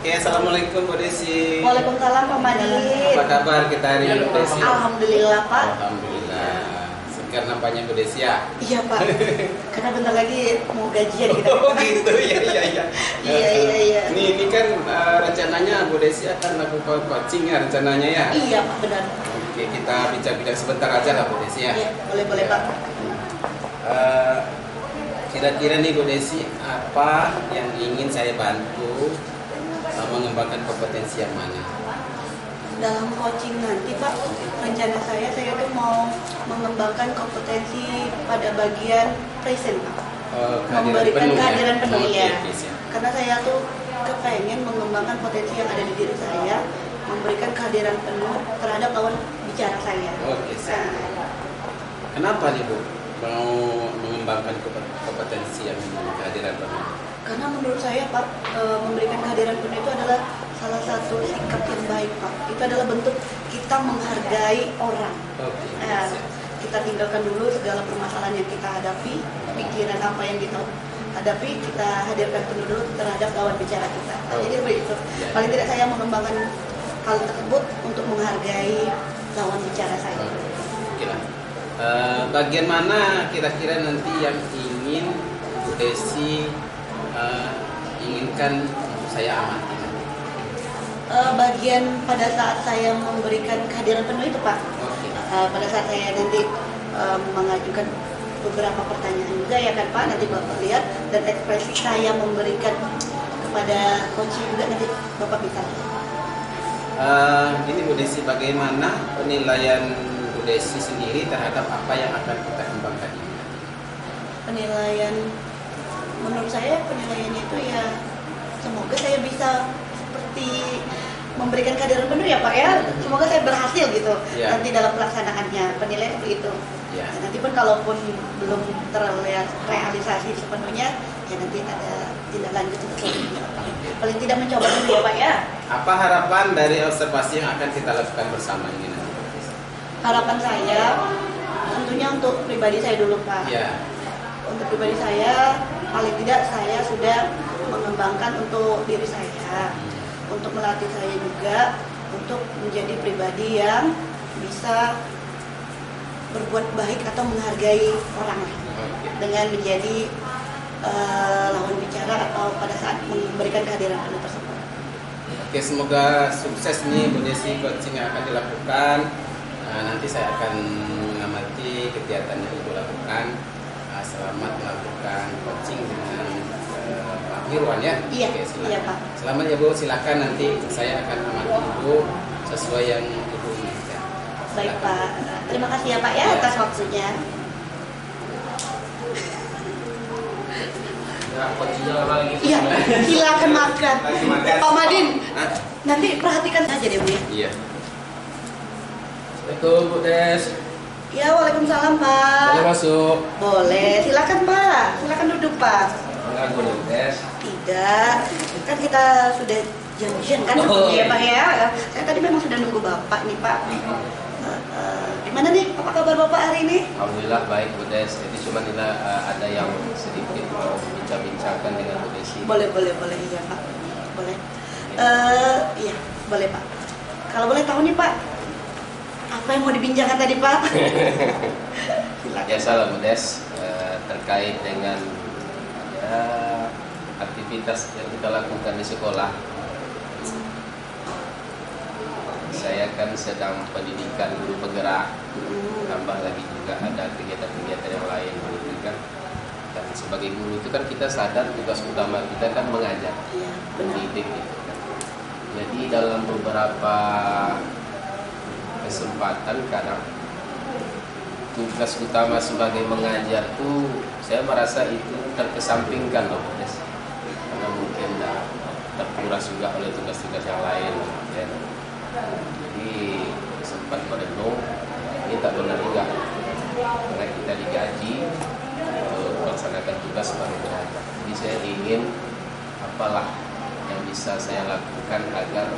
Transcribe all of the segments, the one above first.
Oke, assalamualaikum Bu Desi. Waalaikumsalam Pak Madin. Apa kabar kita hari ini Bu Desi? Alhamdulillah Pak. Alhamdulillah. Segar nampaknya Bu Desi ya. Iya Pak. Karena bentar lagi mau gajian kita. Oh gitu, iya. Iya. Ini kan rencananya Bu Desi akan lakukan coaching ya rencananya ya. Iya Pak, benar. Oke, kita bincang-bincang sebentar aja lah Bu Desi ya. Iya, boleh Pak. Kira-kira nih Bu Desi, apa yang ingin saya bantu mengembangkan kompetensi yang mana? Dalam coaching nanti Pak, rencana saya tuh mau mengembangkan kompetensi pada bagian present Pak. Memberikan kehadiran penuh ya. Karena saya tuh kepengen mengembangkan potensi yang ada di diri saya, memberikan kehadiran penuh terhadap lawan bicara saya. Oke, kenapa nih Bu mau mengembangkan kompetensi yang kehadiran penuh? Karena menurut saya Pak, memberikan kehadiran penuh itu adalah salah satu sikap yang baik Pak. Itu adalah bentuk kita menghargai orang. Kita tinggalkan dulu segala permasalahan yang kita hadapi, pikiran apa yang kita hadapi, kita hadirkan penuh dulu terhadap lawan bicara kita. Jadi begitu. Paling tidak saya mengembangkan hal tersebut untuk menghargai lawan bicara saya. Oke lah. Bagian mana kira-kira nanti yang ingin Bu Desi inginkan saya amati? Bagian pada saat saya memberikan kehadiran penuh itu Pak. Pada saat saya nanti mengajukan beberapa pertanyaan juga ya kan Pak, nanti Bapak lihat dan ekspresi saya memberikan kepada coaching juga nanti Bapak bisa. Gini Bu Desi, bagaimana penilaian Bu Desi sendiri terhadap apa yang akan kita kembangkan ini? Penilaian, menurut saya penilaiannya itu ya semoga saya bisa seperti memberikan kehadiran penuh ya Pak ya. Semoga saya berhasil gitu nanti dalam pelaksanaannya, penilaian seperti itu. Nanti pun kalaupun belum terrealisasi sepenuhnya, ya nanti ada tindak lanjut seperti paling tidak mencoba dulu ya Pak ya. Apa harapan dari observasi yang akan kita lakukan bersama ini nanti? Harapan saya tentunya untuk pribadi saya dulu Pak. Untuk pribadi saya, paling tidak saya sudah mengembangkan untuk diri saya, untuk melatih saya juga untuk menjadi pribadi yang bisa berbuat baik atau menghargai orang lain dengan menjadi lawan bicara atau pada saat memberikan kehadiran penuh tersebut. Oke, semoga sukses nih Bu Desi coaching yang akan dilakukan. Nanti saya akan mengamati kegiatan yang Ibu lakukan. Selamat melakukan coaching dengan Pak Mirwan ya. Oke, silakan. Iya Pak. Selamat ya Bu, silakan nanti saya akan amati Ibu sesuai yang Ibu inginkan. Baik Pak, terima kasih ya Pak ya atas waktunya. Iya, silakan makan. Pak Madin, nanti perhatikan saja deh Bu ya. Iya. Assalamualaikum Bu Des. Ya, waalaikumsalam Pak. Boleh masuk? Boleh, silakan Pak. Silakan duduk Pak. Mengganggu nih Bu Des. Tidak, kan kita sudah janjian kan ya Pak ya. Saya tadi memang sudah nunggu Bapak nih Pak. Gimana nih, apa kabar Bapak hari ini? Alhamdulillah baik Bu Des. Jadi cuma kita ada yang sedikit mau bincang-bincangkan dengan Bu Desi. Boleh iya Pak. Boleh. Iya, boleh Pak. Kalau boleh tahu nih Pak, apa yang mau dibincangkan tadi Pak? Ya salah Bu Des, terkait dengan aktivitas yang kita lakukan di sekolah. Saya kan sedang pendidikan guru penggerak, tambah lagi juga ada kegiatan-kegiatan yang lain gitu kan. Dan sebagai guru itu kan kita sadar tugas utama kita kan mengajar, mendidik gitu kan. Jadi dalam beberapa kesempatan kadang tugas utama sebagai mengajar tuh saya merasa itu terkesampingkan loh Des. Karena mungkin terkuras juga oleh tugas-tugas yang lain ya. Jadi sempat merenung, ini tak benar juga karena kita digaji untuk melaksanakan tugas sebagai pengajar. Jadi saya ingin apalah yang bisa saya lakukan agar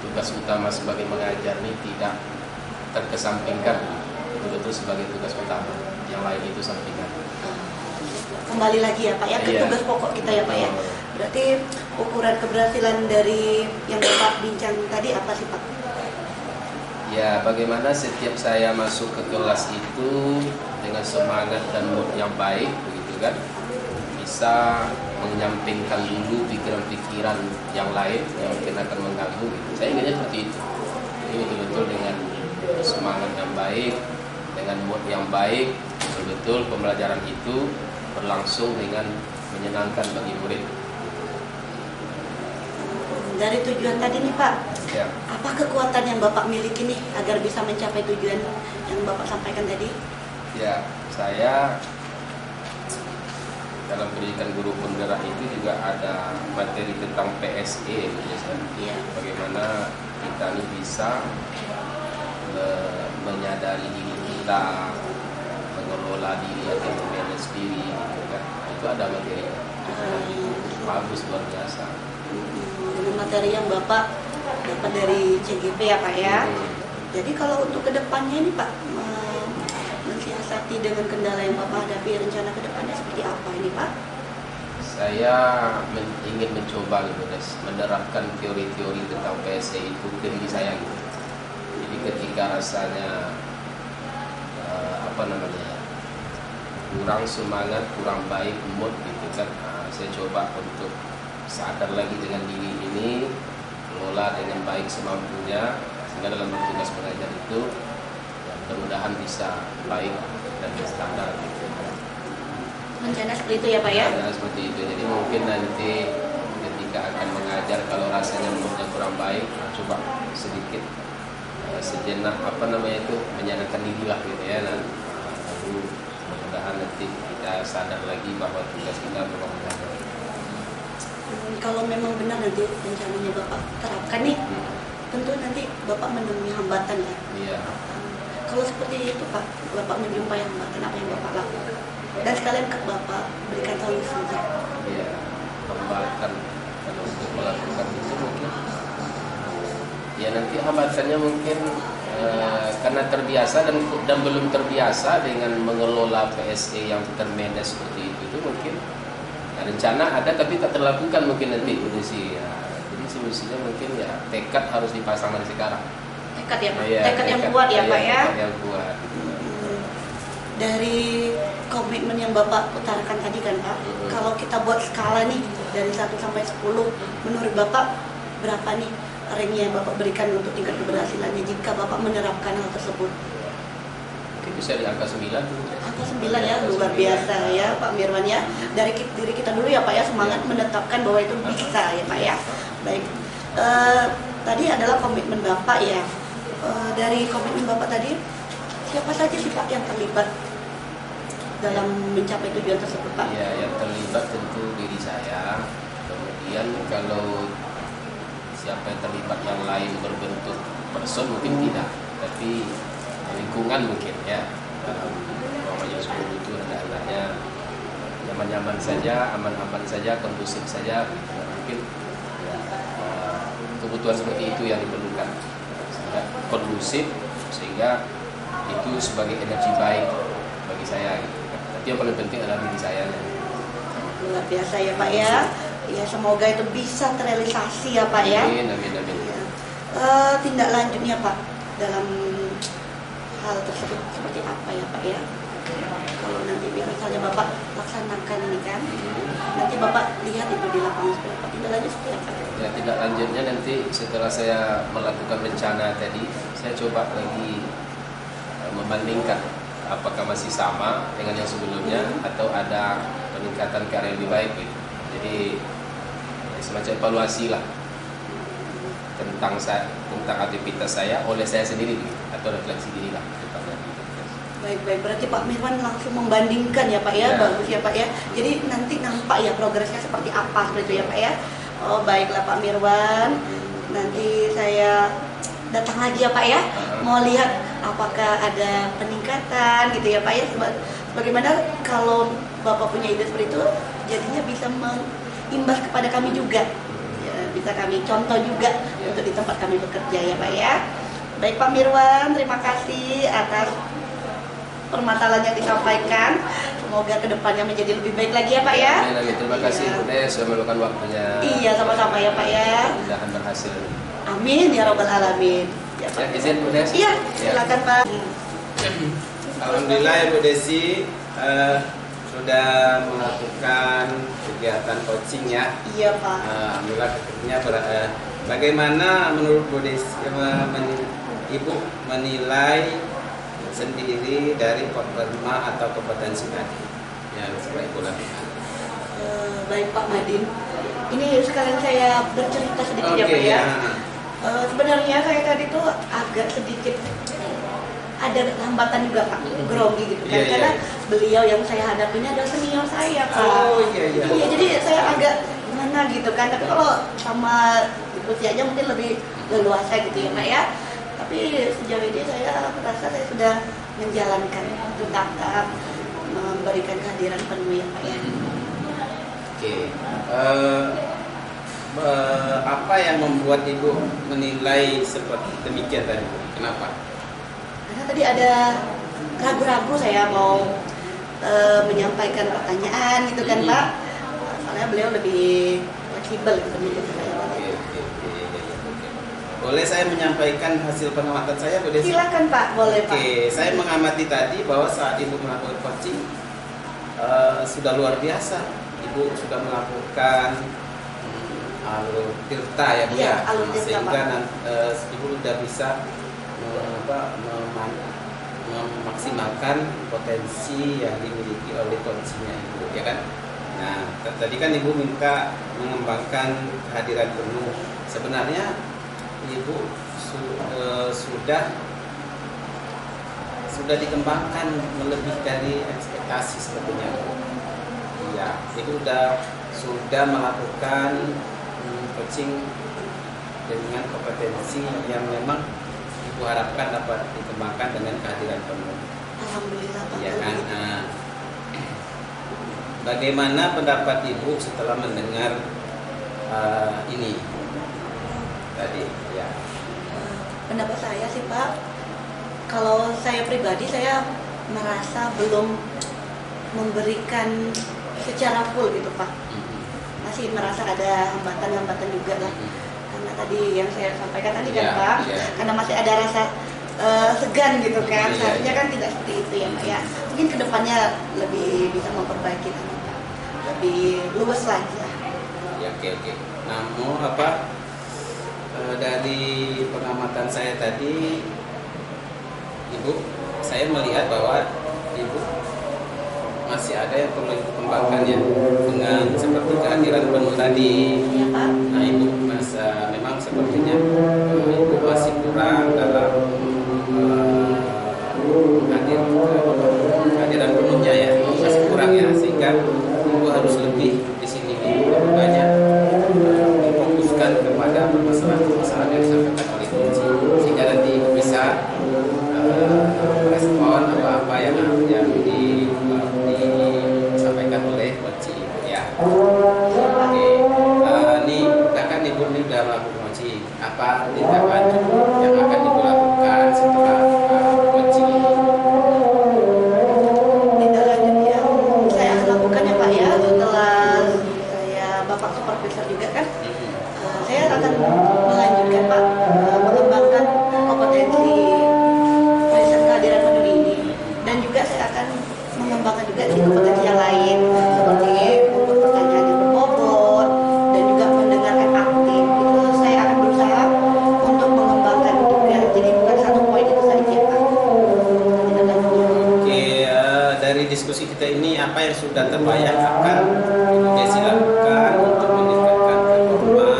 tugas utama sebagai mengajar ini tidak terkesampingkan, betul-betul sebagai tugas utama, yang lain itu sampingan. Kembali lagi ya Pak ya ke tugas pokok kita ya Pak ya. Berarti ukuran keberhasilan dari yang Bapak bincang tadi apa sih Pak? Ya, bagaimana setiap saya masuk ke kelas itu dengan semangat dan mood yang baik, begitu kan, bisa menyampingkan dulu pikiran-pikiran yang lain yang mungkin akan mengganggu. Gitu. Saya ingatnya seperti itu. Jadi betul-betul dengan semangat yang baik, dengan mood yang baik, betul-betul pembelajaran itu berlangsung dengan menyenangkan bagi murid. Dari tujuan tadi nih Pak, Ya. apa kekuatan yang Bapak miliki nih agar bisa mencapai tujuan yang Bapak sampaikan tadi? Ya, saya dalam pendidikan guru penggerak itu juga ada materi tentang PSE, Iya. bagaimana kita ini bisa menyadari diri kita, mengelola diri atau memanage diri, gitu kan. Itu ada materi bagus, luar biasa. Dengan materi yang Bapak dapat dari CGP ya Pak ya. Jadi kalau untuk kedepannya ini Pak, mensiasati dengan kendala yang Bapak hadapi, rencana kedepannya seperti apa ini Pak? Saya ingin mencoba gitu, menerapkan teori-teori tentang PSE itu ke diri saya gitu. Jadi ketika rasanya kurang semangat, kurang baik mood gitu kan, saya coba untuk sadar lagi dengan diri ini, kelola dengan baik semampunya, sehingga dalam tugas pengajar itu ya, mudah-mudahan bisa baik dan berstandar gitu. Rencana seperti itu ya Pak ya? Rencana seperti itu. Jadi mungkin nanti ketika akan mengajar kalau rasanya moodnya kurang baik, coba sedikit sejenak menyenangkan diri lah gitu ya. Lalu mudah-mudahan nanti kita sadar lagi bahwa tugas kita memang mengajar. Kalau memang benar nanti rencananya Bapak terapkan nih, tentu nanti Bapak menemui hambatan ya. Iya. Kalau seperti itu Pak, Bapak menjumpai hambatan, apa yang Bapak lakukan? Dan sekalian ke Bapak berikan solusinya. Iya, hambatan kalau untuk melakukan itu mungkin ya nanti hambatannya mungkin karena terbiasa dan belum terbiasa dengan mengelola PSE yang termanage seperti itu mungkin rencana ada tapi tak terlakukan mungkin nanti kondisi ya. Jadi solusinya mungkin ya tekad harus dipasang dari sekarang. Tekad ya Pak, Ya, tekad yang kuat ya Pak ya. Tekad yang kuat. Dari komitmen yang Bapak utarakan tadi kan Pak, kalau kita buat skala nih dari 1 sampai 10, menurut Bapak berapa nih range yang Bapak berikan untuk tingkat keberhasilannya jika Bapak menerapkan hal tersebut? Mungkin bisa di angka 9. Angka 9 ya, luar biasa ya Pak Mirwan ya. Dari diri kita dulu ya Pak ya, semangat menetapkan bahwa itu bisa ya Pak ya. Baik, tadi adalah komitmen Bapak ya. Dari komitmen Bapak tadi, siapa saja sih Pak yang terlibat dalam mencapai tujuan tersebut Pak? Ya, yang terlibat tentu diri saya. Kemudian kalau siapa yang terlibat yang lain berbentuk person mungkin tidak, tapi lingkungan mungkin ya. Dalam namanya sekolah itu hendaknya nyaman-nyaman saja, aman-aman saja, kondusif saja. Mungkin ya, kebutuhan seperti itu yang diperlukan. Sehingga kondusif, sehingga itu sebagai energi baik bagi saya. Gitu. Tapi yang paling penting adalah diri saya. Luar biasa ya Pak ya. Ya semoga itu bisa terrealisasi ya Pak ya. Amin, amin, amin. Ya. Tindak lanjutnya Pak dalam hal tersebut seperti apa ya Pak ya? Kalau nanti misalnya Bapak laksanakan ini kan, nanti Bapak lihat itu di lapangan seperti apa, tindak lanjut seperti apa? Ya, tindak lanjutnya nanti setelah saya melakukan rencana tadi, saya coba lagi membandingkan apakah masih sama dengan yang sebelumnya atau ada peningkatan ke arah yang lebih baik gitu. Jadi semacam evaluasi lah tentang aktivitas saya oleh saya sendiri gitu, atau refleksi diri lah. Baik, berarti Pak Mirwan langsung membandingkan ya Pak ya, bagus ya Pak ya. Jadi nanti nampak ya progresnya seperti apa seperti itu ya Pak ya. Oh baiklah Pak Mirwan, nanti saya datang lagi ya Pak ya, mau lihat apakah ada peningkatan gitu ya Pak ya. Bagaimana kalau Bapak punya ide seperti itu, jadinya bisa mengimbas kepada kami juga, ya, bisa kami contoh juga untuk di tempat kami bekerja ya Pak ya. Baik Pak Mirwan, terima kasih atas permasalahan yang disampaikan. semoga kedepannya menjadi lebih baik lagi ya Pak ya. Amin. Terima kasih Bu Des sudah meluangkan waktunya. Iya, sama-sama ya Pak ya. Mudah-mudahan berhasil. Amin ya robbal alamin. Ya, Pak. Ya, izin Bu Des. Iya, silakan Pak. Alhamdulillah ya Bu Desi sudah melakukan kegiatan coaching ya. Iya Pak. Alhamdulillah bagaimana menurut Bu Desi, Ibu menilai sendiri dari performa atau kompetensi tadi yang sudah Ibu lakukan? Baik Pak Madin, ini sekalian saya bercerita sedikit ya Pak Oke, ya. Sebenarnya saya tadi tuh agak sedikit ada hambatan juga Pak, grogi gitu kan, Iya, karena iya. beliau yang saya hadapi ini adalah senior saya Pak. Oh iya. Iya, jadi saya agak gimana gitu kan, tapi kalau sama diskusi aja mungkin lebih leluasa gitu ya Pak ya. Tapi sejauh ini saya merasa saya sudah menjalankan tetap memberikan kehadiran penuh ya Pak ya. Oke. Apa yang membuat Ibu menilai seperti demikian tadi? Kenapa? Karena tadi ada ragu-ragu saya mau menyampaikan pertanyaan gitu kan Pak. Soalnya beliau lebih fleksibel gitu menurut saya. Oke. Boleh saya menyampaikan hasil pengamatan saya, Bu Desi? Silakan Pak, boleh Pak. Oke, saya mengamati tadi bahwa saat Ibu melakukan coaching sudah luar biasa. Ibu sudah melakukan alur tirta ya Bu Iya, ya, alur tirta, sehingga Pak. Ibu sudah bisa memaksimalkan potensi yang dimiliki oleh coachingnya Ibu, ya kan? Nah, tadi kan Ibu minta mengembangkan kehadiran penuh. Sebenarnya Ibu sudah dikembangkan melebihi dari ekspektasi sepertinya. Iya, Ibu sudah melakukan coaching dengan kompetensi yang memang Ibu harapkan dapat dikembangkan dengan kehadiran penuh. Alhamdulillah Pak. Ya kan? Nah, bagaimana pendapat Ibu setelah mendengar ini tadi? Ya. Pendapat saya sih Pak, kalau saya pribadi saya merasa belum memberikan secara full gitu Pak. Masih merasa ada hambatan-hambatan juga lah. Karena tadi yang saya sampaikan tadi kan Iya, Pak, iya. karena masih ada rasa segan gitu kan. Iya, Seharusnya iya. kan tidak seperti itu ya Pak ya. Mungkin kedepannya lebih bisa memperbaiki lagi Pak. Lebih luas lagi lah. Ya, oke. Namun dari pengamatan saya tadi, Ibu, saya melihat bahwa Ibu masih ada yang perlu dikembangkan ya, dengan seperti kehadiran penuh tadi. Ya Pak. Nah, Ibu memang sepertinya Ibu masih kurang dalam kehadiran penuhnya ya, masih kurang ya, sehingga Ibu harus lebih di sini lebih banyak difokuskan kepada permasalahan-permasalahan yang disampaikan oleh kunci, sehingga nanti Ibu bisa respon apa-apa yang disampaikan oleh kunci ya. Oke, ini kan Ibu ini sudah melakukan kunci, apa tindak lanjut yang akan Ibu lakukan setelah kunci? Tindak lanjut yang saya akan lakukan ya Pak ya, setelah saya Bapak Supervisor juga kan, saya akan melanjutkan Pak, mengembangkan kompetensi riset kehadiran penuh ini, dan juga saya akan mengembangkan juga di kompetensi yang lain seperti membuat pertanyaan yang berbobot dan juga mendengarkan aktif. Itu saya akan berusaha untuk mengembangkan juga, jadi bukan satu poin itu saja Pak. Tindak lanjutnya. Oke, dari diskusi kita ini apa yang sudah terbayang akan Ibu Desi lakukan untuk meningkatkan performa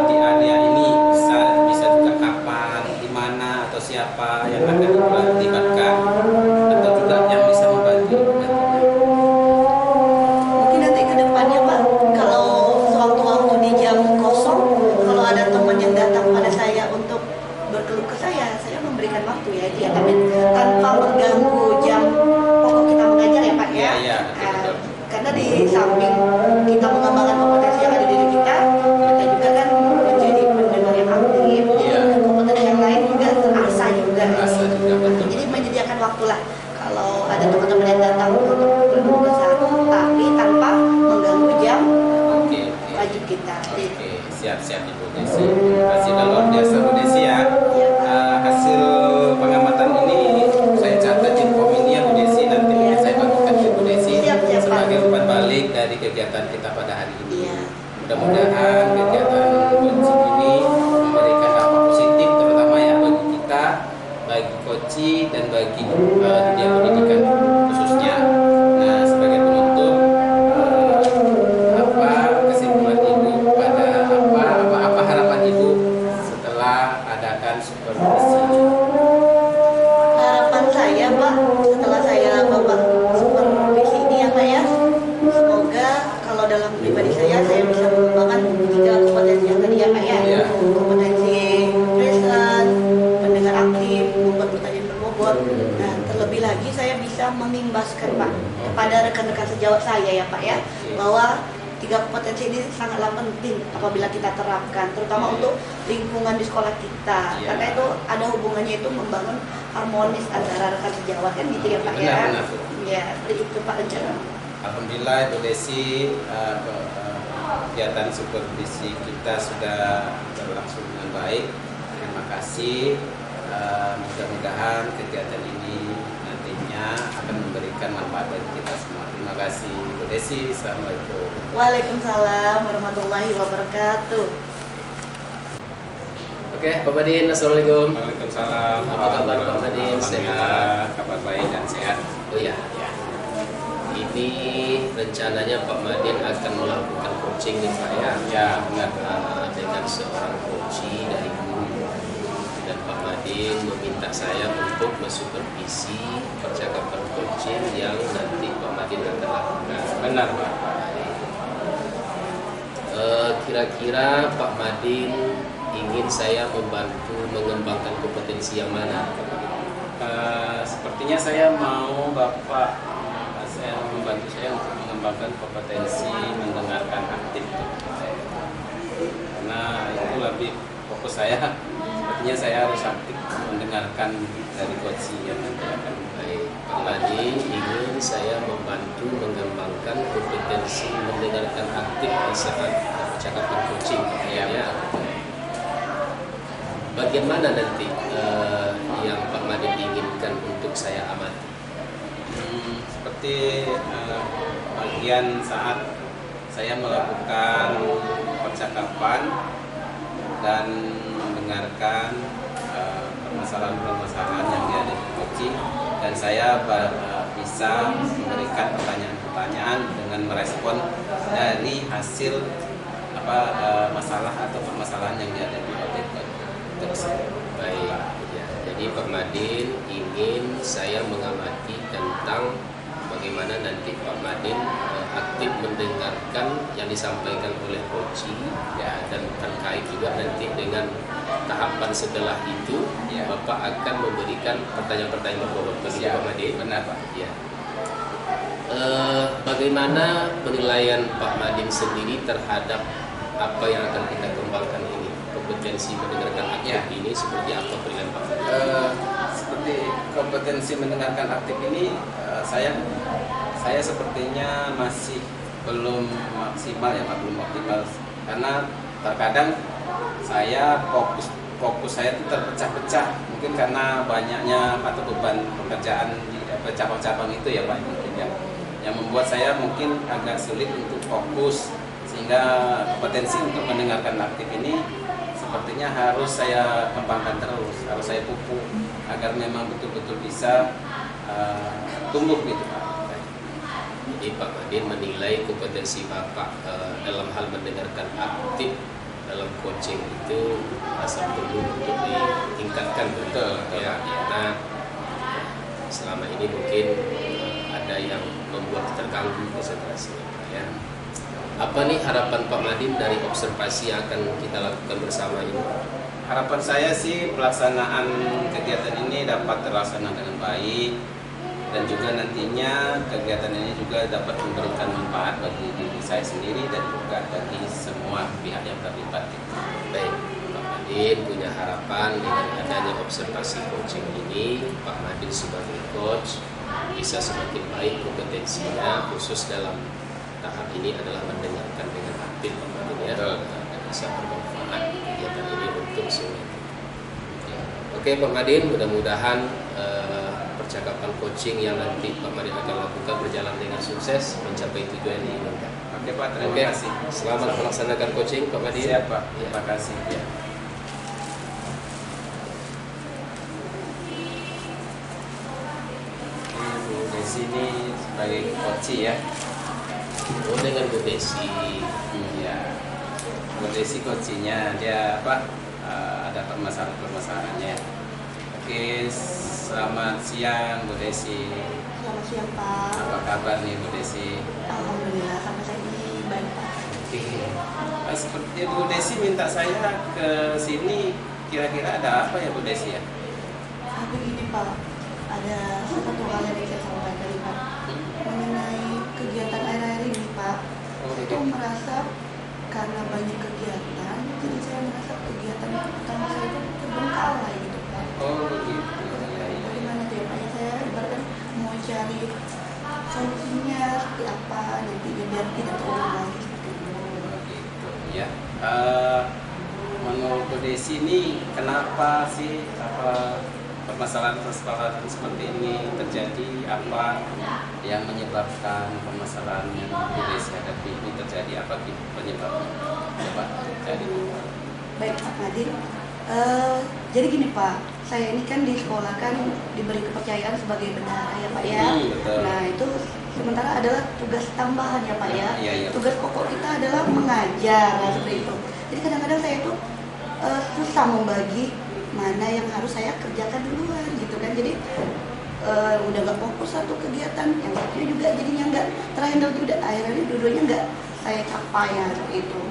di area ini? Bisa juga kapan, di mana, atau siapa yang akan Ibu libatkan, atau juga yang bisa membantu nantinya? Mungkin nanti ke depannya Pak, kalau sewaktu-waktu di jam kosong, kalau ada teman yang datang pada saya untuk berkeluh ke saya memberikan waktu ya, itu ya, tapi tanpa mengganggu jam pokok kita mengajar ya Pak ya. Iya, betul. Karena di samping kita mengembangkan kompetensi yang ada di diri kita juga kan menjadi pendengar yang aktif, Iya. kompetensi yang lain juga terasa juga. Terasa juga, betul. Jadi menyediakan waktu lah. Kalau ada teman-teman yang datang kita. Oke, siap-siap Ibu Desi. Terima kasih luar biasa Bu Desi ya. Hasil pengamatan ini saya catat di form ini ya Bu Desi, nanti saya bagikan ke Bu Desi sebagai umpan balik dari kegiatan kita pada hari ini. Mudah-mudahan kegiatan coaching ini memberikan dampak positif terutama ya bagi kita, bagi coach dan bagi dunia pendidikan khususnya. Nah, sebagai penutup, apa kesimpulan Ibu pada apa harapan Ibu setelah adakan supervisi? Harapan saya Pak, setelah saya Bapak supervisi ini ya Pak ya, semoga kalau dalam pribadi saya bisa mengembangkan 3 kompetensi yang tadi ya Pak ya. Kompetensi present, pendengar aktif, membuat pertanyaan berbobot. Nah, terlebih lagi saya bisa mengimbaskan Pak kepada rekan-rekan sejawat saya ya Pak ya, bahwa 3 kompetensi ini sangatlah penting apabila kita terapkan, terutama untuk lingkungan di sekolah kita. Karena itu ada hubungannya itu membangun harmonis antara rekan sejawat kan gitu ya Pak ya. Ya, itu Pak rencana. Alhamdulillah Bu Desi, kegiatan supervisi kita sudah berlangsung dengan baik. Terima kasih. Mudah-mudahan kegiatan ini nantinya akan memberikan manfaat bagi kita semua. Terima kasih Bu Desi. Assalamualaikum. Waalaikumsalam warahmatullahi wabarakatuh. Oke, Pak Madin, Assalamualaikum. Waalaikumsalam. Apa kabar Pak Madin? Sehat? Kabar baik dan sehat. Oh ya. Ini rencananya Pak Madin akan melakukan coaching nih Pak ya. Ya, benar. Dengan seorang coach dari guru, dan Pak Madin meminta saya untuk mensupervisi percakapan coaching yang nanti Pak Madin akan lakukan. Benar Pak. Kira-kira Pak Madin ingin saya membantu mengembangkan kompetensi yang mana? Sepertinya saya mau Bapak membantu saya untuk mengembangkan kompetensi mendengarkan aktif, karena itu lebih fokus saya. Sepertinya saya harus aktif mendengarkan dari coach yang nanti akan. Baik, Pak Madin ingin saya membantu mengembangkan kompetensi mendengarkan aktif di saat percakapan coaching. Ya. Bagaimana nanti yang Pak Madin inginkan untuk saya amati? Seperti bagian saat saya melakukan percakapan dan mendengarkan permasalahan-permasalahan yang dihadapi coaching, dan saya bisa memberikan pertanyaan-pertanyaan dengan merespon dari hasil masalah atau permasalahan yang dihadapi oleh coach. Baik, ya. Jadi Pak Madin ingin saya mengamati tentang bagaimana nanti Pak Madin aktif mendengarkan yang disampaikan oleh coach ya, dan terkait juga nanti dengan tahapan setelah itu ya, Bapak akan memberikan pertanyaan-pertanyaan berbobot kepada Pak Madin. Benar Pak. Ya. Bagaimana penilaian Pak Madin sendiri terhadap apa yang akan kita kembangkan ini? Kompetensi mendengarkan aktif ini seperti apa penilaian Pak Madin? Seperti kompetensi mendengarkan aktif ini, saya sepertinya masih belum maksimal ya Pak, belum optimal, karena terkadang saya fokus saya itu terpecah-pecah, mungkin karena banyaknya atau beban pekerjaan di cabang-cabang itu ya Pak, mungkin yang membuat saya mungkin agak sulit untuk fokus, sehingga kompetensi untuk mendengarkan aktif ini sepertinya harus saya kembangkan terus, harus saya pupuk agar memang betul-betul bisa tumbuh gitu Pak. Jadi Pak Madin menilai kompetensi Bapak dalam hal mendengarkan aktif dalam coaching itu rasa perlu untuk ditingkatkan, betul ya. Karena selama ini mungkin ada yang membuat terganggu konsentrasinya ya. Apa nih harapan Pak Madin dari observasi yang akan kita lakukan bersama ini? Harapan saya sih pelaksanaan kegiatan ini dapat terlaksana dengan baik, dan juga nantinya kegiatan ini juga dapat memberikan manfaat bagi diri saya sendiri dan juga bagi semua pihak yang terlibat. Baik, Pak Madin punya harapan dengan adanya observasi coaching ini, Pak Madin sebagai coach bisa semakin baik kompetensinya, khusus dalam tahap ini adalah mendengarkan dengan aktif Pak Madin ya, bisa bermanfaat kegiatan ini untuk semua. Ya. Oke Pak Madin, mudah-mudahan percakapan coaching yang nanti Pak Madin akan lakukan berjalan dengan sukses mencapai tujuan yang diinginkan. Oke Pak, terima kasih. Selamat melaksanakan coaching Pak Madin. Siap Pak, terima kasih. Ya. Bu Desi ini sebagai coach ya. Oh, dengan Bu Desi. Iya. Bu Desi coachnya dia apa? Ada permasalahannya. Oke, selamat siang Bu Desi. Selamat siang Pak. Apa kabar nih Bu Desi? Alhamdulillah sampai saya ini baik Pak. Oke. Seperti Bu Desi minta saya ke sini, kira-kira ada apa ya Bu Desi ya? Begini Pak, ada satu hal yang ingin saya sampaikan nih Pak, mengenai kegiatan akhir-akhir ini Pak. Saya tuh merasa karena banyak kegiatan, jadi saya merasa kegiatan utama saya itu terbengkalai gitu Pak. Oh begitu. Bagaimana tuh ya Pak? Ya, saya ibaratkan mau cari solusinya seperti apa nanti biar tidak terulang lagi seperti itu. Gitu ya. Menurut Bu Desi ini kenapa sih permasalahan seperti ini terjadi? Apa yang menyebabkan permasalahan yang Bu Desi hadapi ini terjadi? Apa penyebabnya? Coba jadi. Baik Pak Nadine, jadi gini Pak, saya ini kan di sekolah kan diberi kepercayaan sebagai bendahara ya Pak ya. Betul. Nah itu sementara adalah tugas tambahan ya Pak ya. Iya. Tugas pokok kita adalah mengajar seperti itu. Jadi kadang-kadang saya itu susah membagi mana yang harus saya kerjakan duluan gitu kan. Jadi udah nggak fokus satu kegiatan, yang satunya juga jadinya nggak terhandle juga. Akhirnya dua-duanya nggak saya capai ya seperti itu.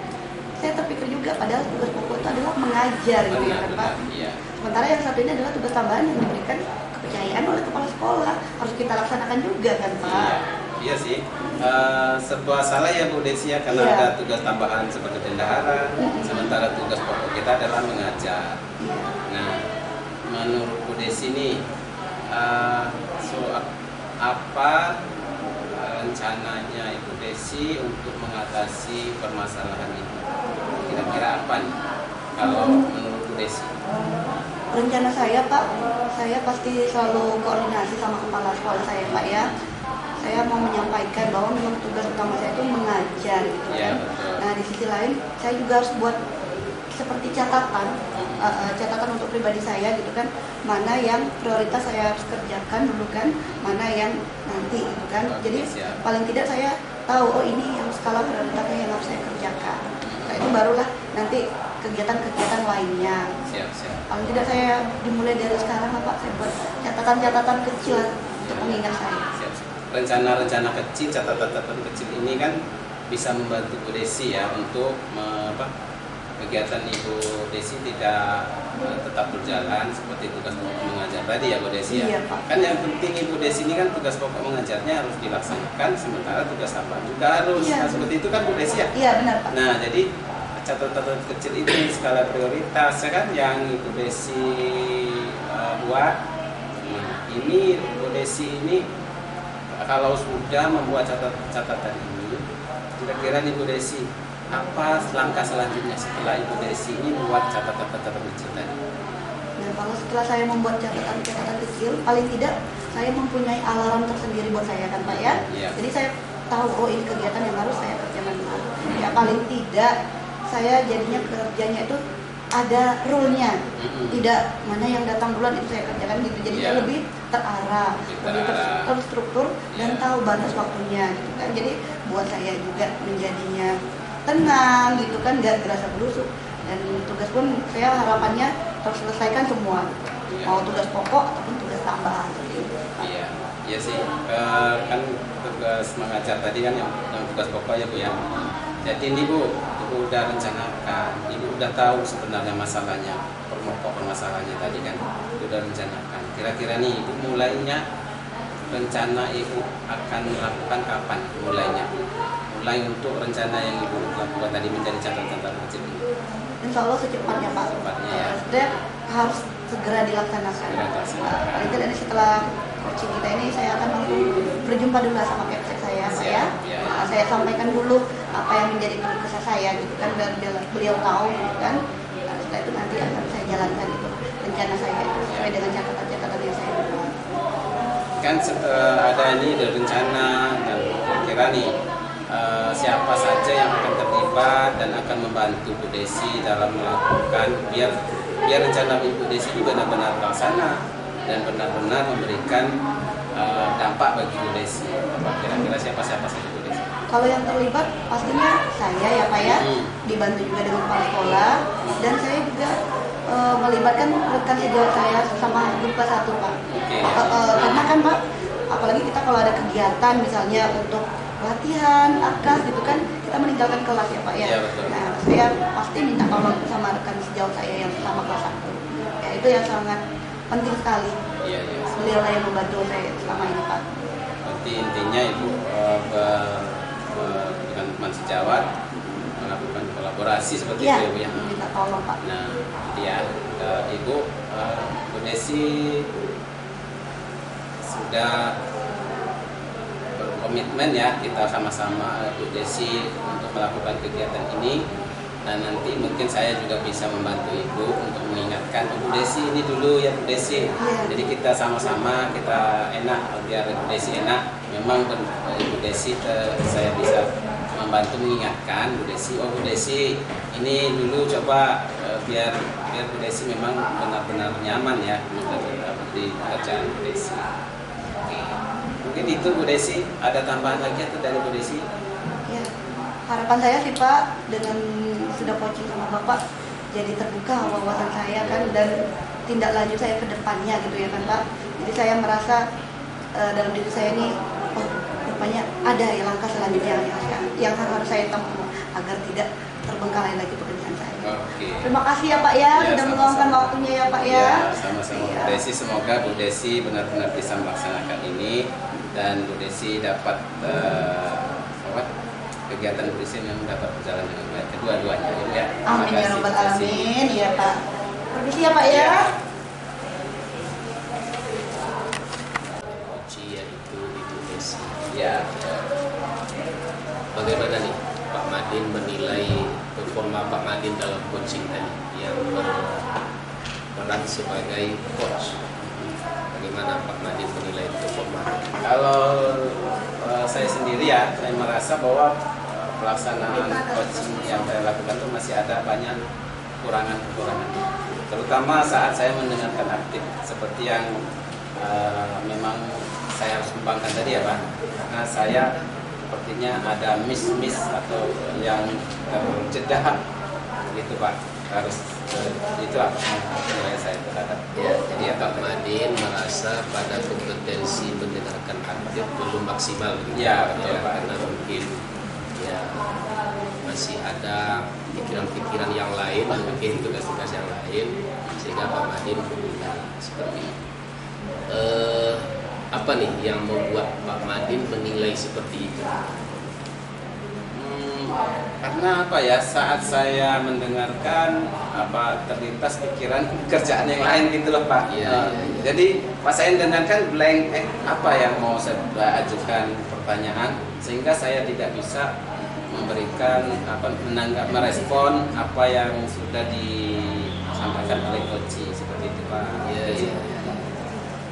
Saya terpikir juga padahal tugas pokok itu adalah mengajar gitu ya kan Pak. Iya. Sementara yang satu ini adalah tugas tambahan yang diberikan kepercayaan oleh kepala sekolah, harus kita laksanakan juga kan Pak. Iya sih. Sebuah salah ya Bu Desi ya, karena ada tugas tambahan sebagai bendahara, sementara tugas pokok kita adalah mengajar. Nah, menurut Bu Desi nih, apa rencananya Ibu Desi untuk mengatasi permasalahan ini? Kira-kira apa nih kalau menurut Bu Desi? Rencana saya Pak, saya pasti selalu koordinasi sama kepala sekolah saya Pak ya. Saya mau menyampaikan bahwa memang tugas utama saya itu mengajar gitu kan. Nah di sisi lain saya juga harus buat seperti catatan untuk pribadi saya gitu kan, mana yang prioritas saya harus kerjakan dulu kan, mana yang nanti gitu kan. Jadi paling tidak saya tahu oh ini yang skala prioritasnya yang harus saya kerjakan. Nah itu barulah nanti kegiatan-kegiatan lainnya. Paling tidak saya dimulai dari sekarang lah Pak, saya buat catatan-catatan kecil untuk mengingat saya. Rencana-rencana kecil, catatan-catatan kecil ini kan bisa membantu Bu Desi ya untuk kegiatan Ibu Desi tidak tetap berjalan seperti tugas pokok mengajar tadi ya Bu Desi ya. Iya, Pak. Kan yang penting Ibu Desi ini kan tugas pokok mengajarnya harus dilaksanakan, sementara tugas tambahan juga harus. Nah, seperti itu kan Bu Desi ya. Iya benar Pak. Nah jadi catatan kecil ini skala prioritas ya kan yang Ibu Desi buat. Nah, ini Bu Desi ini kalau sudah membuat catatan ini, kira-kira Ibu Desi apa langkah selanjutnya setelah Ibu Desi ini membuat catatan kecil tadi? Nah kalau setelah saya membuat catatan kecil, paling tidak saya mempunyai alarm tersendiri buat saya kan Pak ya. Jadi saya tahu oh ini kegiatan yang harus saya kerjakan dulu. Ya paling tidak saya jadinya kerjanya itu ada rule-nya, tidak mana yang datang duluan itu saya kerjakan gitu. Jadi saya lebih terarah, lebih terstruktur dan tahu batas waktunya gitu kan. Jadi buat saya juga menjadinya tenang gitu kan, nggak gerasa gerusuk. Dan tugas pun saya harapannya terselesaikan semua, mau tugas pokok ataupun tugas tambahan. Iya sih, kan tugas mengajar tadi kan yang tugas pokok ya Bu ya. Jadi ini Bu udah rencanakan, Ibu udah tahu sebenarnya masalahnya, permasalahannya tadi kan, Ibu udah rencanakan. Kira-kira nih Ibu mulainya, rencana Ibu akan melakukan kapan mulainya? Mulai untuk rencana yang Ibu lakukan tadi menjadi catatan kecil ini. Insya Allah secepatnya Pak. Secepatnya ya. Sudah harus segera dilaksanakan. Paling tidak setelah coaching kita ini saya akan langsung berjumpa dulu sama pihak saya Pak ya. Saya sampaikan dulu apa yang menjadi keluh kesah saya gitu kan, biar beliau tahu gitu kan. Nah, setelah itu nanti akan saya jalankan itu rencana saya itu sesuai dengan catatan-catatan yang saya buat. Kan ada ini dari rencana dan kira nih siapa saja yang akan terlibat dan akan membantu Bu Desi dalam melakukan biar rencana Bu Desi itu benar-benar terlaksana dan benar-benar memberikan dampak bagi Bu Desi. Kira-kira siapa saja Bu Desi? Kalau yang terlibat pastinya saya ya Pak ya, dibantu juga dengan kepala sekolah, dan saya juga melibatkan rekan sejawat saya sama grup kelas 1 Pak. Karena kan Pak, apalagi kita kalau ada kegiatan misalnya untuk latihan, akad gitu kan, kita meninggalkan kelas ya Pak ya. Ya, betul. Nah, saya pasti minta tolong sama rekan sejawat saya yang sama kelas 1. Ya, itu yang sangat penting sekali. Iya. Beliau yang membantu saya selama ini Pak. Berarti intinya Ibu dengan teman sejawat melakukan kolaborasi seperti Iya, itu ya. minta tolong Pak. Nah, dia Ibu Bu Desi sudah berkomitmen ya, kita sama-sama Bu Desi untuk melakukan kegiatan ini, dan nanti mungkin saya juga bisa membantu Ibu untuk mengingatkan Bu Desi ini dulu ya Bu Desi. Jadi kita sama-sama kita enak, biar Bu Desi enak. Memang Bu Desi saya bisa membantu mengingatkan Bu Desi, Bu Desi ini dulu coba biar Bu Desi memang benar-benar nyaman ya di kerjaan Bu Desi. Mungkin itu Bu Desi, ada tambahan lagi atau dari Bu Desi? Ya, harapan saya sih Pak, dengan sudah coaching sama Bapak, jadi terbuka wawasan saya kan, dan tindak lanjut saya ke depannya gitu ya kan Pak. Jadi saya merasa dalam diri saya ini, oh rupanya ada ya langkah selanjutnya yang harus saya tempuh agar tidak terbengkalai lagi pekerjaan saya. Oke. Terima kasih ya Pak ya, sudah meluangkan waktunya ya Pak ya. Sama-sama Bu Desi, semoga Bu Desi benar-benar bisa melaksanakan ini dan Bu Desi dapat kegiatan Bu Desi yang dapat berjalan dengan baik kedua-duanya ya. Amin ya robbal alamin ya Pak. Permisi ya Pak ya. Yaitu Ibu Desi. Ya. Bagaimana nih Pak Madin menilai performa Pak Madin dalam coaching tadi yang berperan sebagai coach? Bagaimana Pak Madin menilai performa? Kalau saya sendiri ya, saya merasa bahwa pelaksanaan coaching yang saya lakukan itu masih ada banyak kekurangan-kekurangan. Terutama saat saya mendengarkan aktif seperti yang memang saya harus kembangkan tadi ya Pak. Karena saya sepertinya ada miss atau yang terjeda gitu Pak. Harus itulah nilai saya terhadap. Ya, jadi Pak Madin merasa pada kompetensi mendengarkan aktif belum maksimal gitu. Ya, betul ya, Pak. karena mungkin ya masih ada pikiran-pikiran yang lain, mungkin tugas-tugas yang lain, sehingga Pak Madin menilai seperti itu. Apa nih yang membuat Pak Madin menilai seperti itu? Karena apa ya, saat saya mendengarkan terlintas pikiran kerjaan yang lain gitu loh Pak. Ya. Jadi pas saya dengarkan blank, apa yang mau saya ajukan pertanyaan, sehingga saya tidak bisa memberikan merespon apa yang sudah disampaikan oleh coach seperti itu Pak. Ya.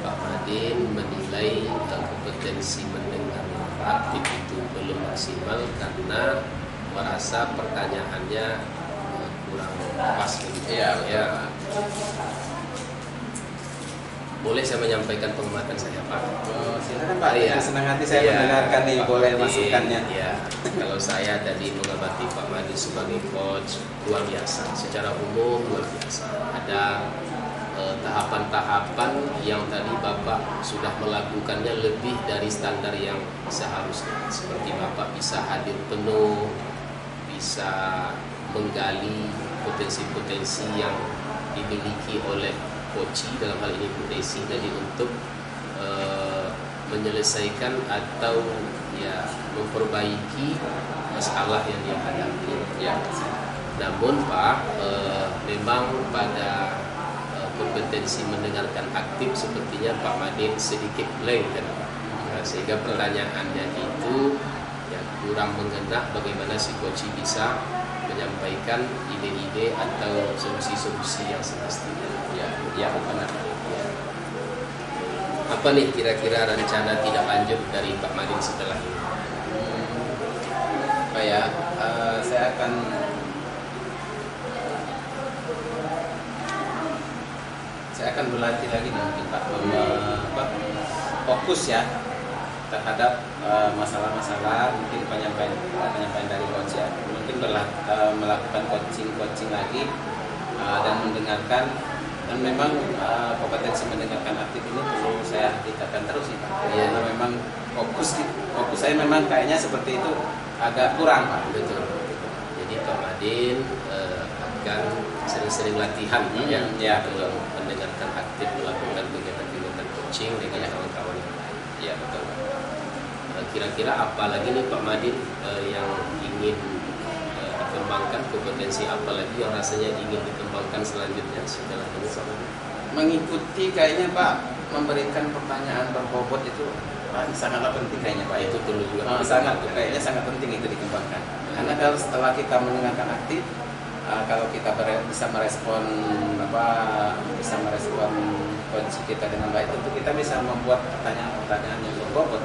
Pak Madin menilai kompetensi mendengar aktif itu belum maksimal karena merasa pertanyaannya kurang pas begitu. Ya. Boleh saya menyampaikan pengamatan saya Pak? Silakan Pak. Ya. Senang hati saya mendengarkan nih, Pak boleh Madin, masukannya. Ya, kalau saya tadi mengamati Pak Madin sebagai coach luar biasa, secara umum luar biasa. Ada tahapan-tahapan yang tadi Bapak sudah melakukannya lebih dari standar yang seharusnya. Seperti Bapak bisa hadir penuh, bisa menggali potensi-potensi yang dimiliki oleh coach dalam hal ini Bu Desi, jadi untuk menyelesaikan atau ya memperbaiki masalah yang dia hadapi. Ya. Namun Pak, memang pada kompetensi mendengarkan aktif sepertinya Pak Madin sedikit blank kan, sehingga pertanyaannya itu ya, kurang mengena bagaimana si coach bisa menyampaikan ide-ide atau solusi-solusi yang semestinya. Ya benar. Ya. Apa nih kira-kira rencana tidak lanjut dari Pak Madin setelah ini? Pak ya, saya akan berlatih lagi mungkin Pak, fokus ya terhadap masalah-masalah, mungkin penyampaian dari coach ya, mungkin melakukan coaching lagi dan mendengarkan, dan memang kompetensi mendengarkan aktif ini perlu saya tingkatkan terus sih Pak. Karena memang fokus saya memang kayaknya seperti itu agak kurang Pak. Betul. Jadi Pak Madin akan sering-sering latihan ya betul. Mendengarkan aktif, melakukan kegiatan-kegiatan coaching dengan kawan-kawan yang lain. Ya betul. Kira-kira apa lagi nih Pak Madin yang ingin dikembangkan, kompetensi apa lagi yang rasanya ingin dikembangkan selanjutnya setelah ini Pak Madin? Mengikuti kayaknya Pak, memberikan pertanyaan berbobot itu sangatlah penting kayaknya Pak. Itu perlu juga kayaknya sangat penting itu dikembangkan. Karena kalau setelah kita mendengarkan aktif, kalau kita bisa merespon kondisi kita dengan baik, tentu kita bisa membuat pertanyaan-pertanyaan yang berbobot,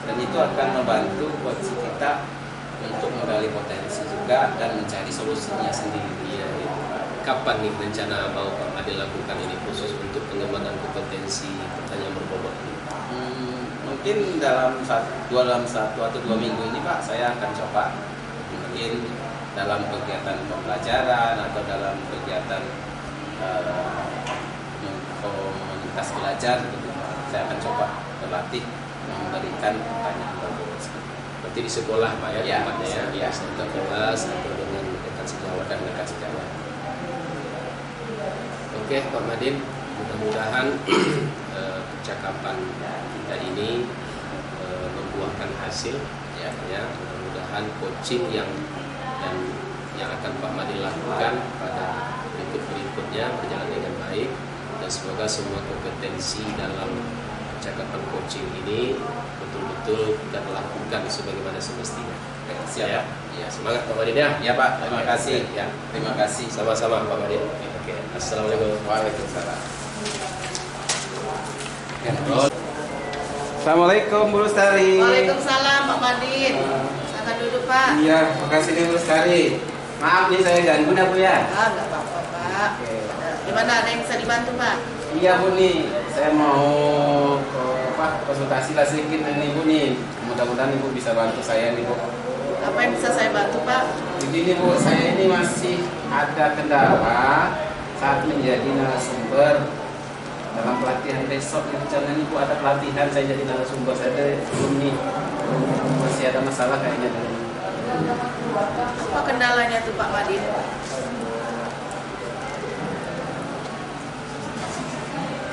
dan itu akan membantu kondisi kita untuk menggali potensi juga dan mencari solusinya sendiri. Ya. Kapan nih rencana mau Pak Madin lakukan ini khusus untuk pengembangan kompetensi pertanyaan berbobot ini? Mungkin dalam satu atau 2 minggu ini Pak, saya akan coba, mungkin dalam kegiatan pembelajaran atau dalam kegiatan komunitas belajar gitu, saya akan coba berlatih memberikan pertanyaan berbobot. Berarti di sekolah Pak ya, tempatnya ya, untuk kelas atau dengan rekan sejawat dan rekan sejawat. Oke Pak Madin, mudah-mudahan percakapan kita ini membuahkan hasil ya. Mudah-mudahan coaching yang akan Pak Madin lakukan pada berikutnya berjalan dengan baik, dan semoga semua kompetensi dalam percakapan coaching ini betul-betul kita lakukan sebagaimana semestinya. Siap ya. Ya, semangat Pak Madin ya. Ya Pak, terima kasih. Ya, terima kasih. Sama-sama Pak Madin. Oke. Assalamualaikum. Waalaikumsalam. Assalamualaikum Bu Lestari. Waalaikumsalam Pak Madin. Silakan duduk Pak. Iya, makasih nih Bu Lestari. Maaf nih saya ganggu ya Bu ya. Nggak apa-apa Pak. Gimana, ada yang bisa dibantu Pak? Iya Bu nih, saya mau konsultasi lah sedikit nih Bu nih. Mudah-mudahan Ibu bisa bantu saya nih Bu. Apa yang bisa saya bantu Pak? Jadi nih Bu, saya ini masih ada kendala saat menjadi narasumber dalam pelatihan besok. Rencananya Bu ada pelatihan, saya jadi narasumber, saya belum nih, masih ada masalah kayaknya dengan. Apa kendalanya tuh Pak Madin?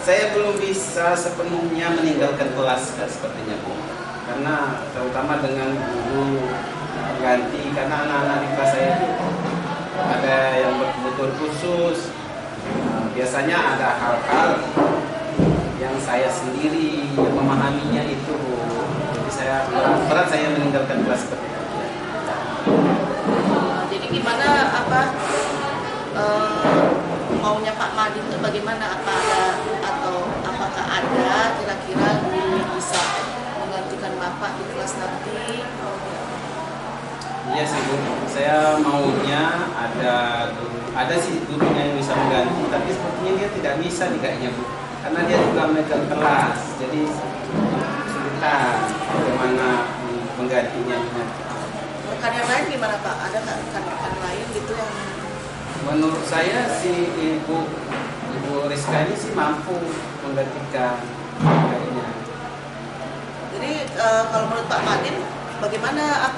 Saya belum bisa sepenuhnya meninggalkan kelas sepertinya Bu, karena terutama dengan guru pengganti, karena anak-anak di kelas saya itu ada yang betul-betul khusus. Biasanya ada hal-hal yang saya sendiri yang memahaminya itu Bu. Jadi saya berat saya meninggalkan kelas seperti itu. Jadi gimana maunya Pak Madin itu bagaimana, apakah ada kira-kira guru yang bisa menggantikan Bapak di kelas nanti? Iya sih Bu, saya maunya ada sih gurunya yang bisa mengganti, tapi sepertinya dia tidak bisa nih kayaknya Bu, karena dia juga megang kelas, jadi kesulitan bagaimana menggantinya. Rekan yang lain gimana Pak? Ada nggak rekan-rekan lain gitu yang? Menurut saya si Ibu Rizka ini sih mampu menggantikan kayaknya. Jadi kalau menurut Pak Madin, bagaimana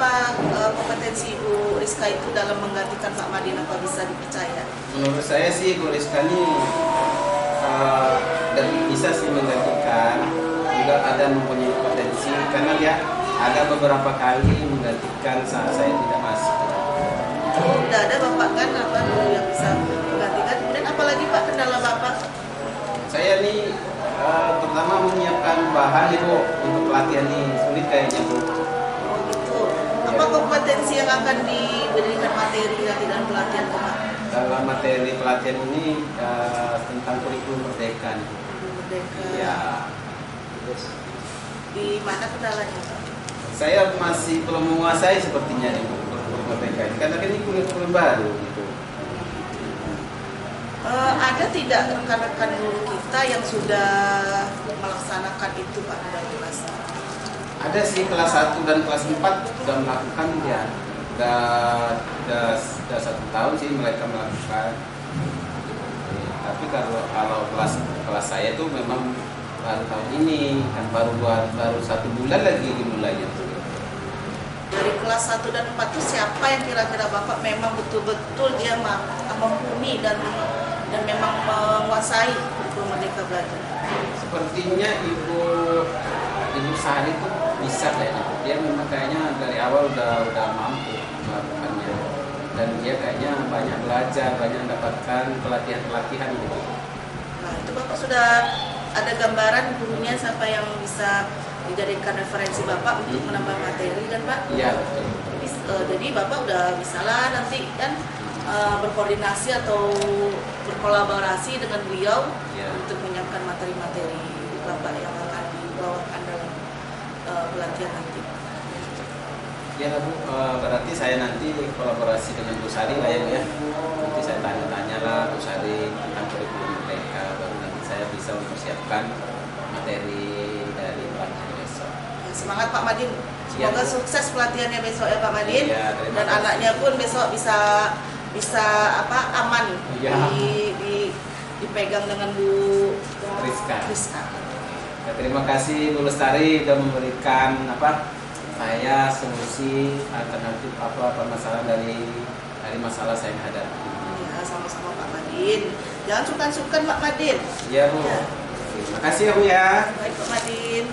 kompetensi Ibu Rizka itu dalam menggantikan Pak Madin, apa bisa dipercaya? Menurut saya sih Ibu Rizka ini dan bisa sih menggantikan, juga ada mempunyai potensi, karena dia ada beberapa kali menggantikan saat saya tidak masuk. Udah ada Bapak kan dulu yang bisa menggantikan. Kemudian apalagi Pak kendala Bapak? Saya nih terutama menyiapkan bahan nih Bu untuk pelatihan ini sulit kayaknya Bu. Oh gitu. kompetensi yang akan diberikan materi nanti dalam pelatihan Pak? Dalam materi pelatihan ini tentang kurikulum merdeka nih. Merdeka. Ya. Di mana kendalanya Pak? Saya masih belum menguasai sepertinya nih kurikulum merdeka ini, karena ini kurikulum baru gitu. Ada tidak rekan-rekan guru kita yang sudah melaksanakan itu Pak dalam kelas? Ada sih kelas 1 dan kelas 4 sudah melakukan ya. Sudah 1 tahun sih mereka melakukan. Tapi kalau kelas saya itu memang baru tahun ini, kan baru 1 bulan lagi dimulainya. Dari kelas 1 dan 4 itu siapa yang kira-kira Bapak memang betul-betul dia mumpuni dan memang menguasai kurikulum Merdeka Belajar? Sepertinya Ibu Sari itu bisa kayaknya. Dia memang kayaknya dari awal udah mampu melakukannya. Dan dia kayaknya banyak belajar, banyak mendapatkan pelatihan gitu. Nah, itu Bapak sudah ada gambaran gurunya siapa yang bisa dijadikan referensi Bapak untuk menambah materi kan Pak? Iya, betul. Jadi Bapak udah bisa lah nanti kan berkoordinasi atau berkolaborasi dengan beliau untuk menyiapkan materi-materi Bapak yang akan dibawakan dalam pelatihan nanti. Ya Bu, berarti saya nanti kolaborasi dengan Bu Sari lah ya. Nanti saya tanya-tanya lah Bu Sari tentang kurikulum mereka, baru nanti saya bisa mempersiapkan materi dari pelatihan besok. Semangat Pak Madin, semoga sukses pelatihannya besok ya Pak Madin. Ya, dan kasih. Anaknya pun besok bisa aman dipegang dengan Bu Rizka. Ya, terima kasih Bu Lestari sudah memberikan saya solusi alternatif apa masalah dari masalah saya yang hadapi. Ya, sama-sama Pak Madin. Jangan sungkan-sungkan Pak Madin. Iya Bu. Ya. Terima kasih ya Bu ya. Baik Pak Madin.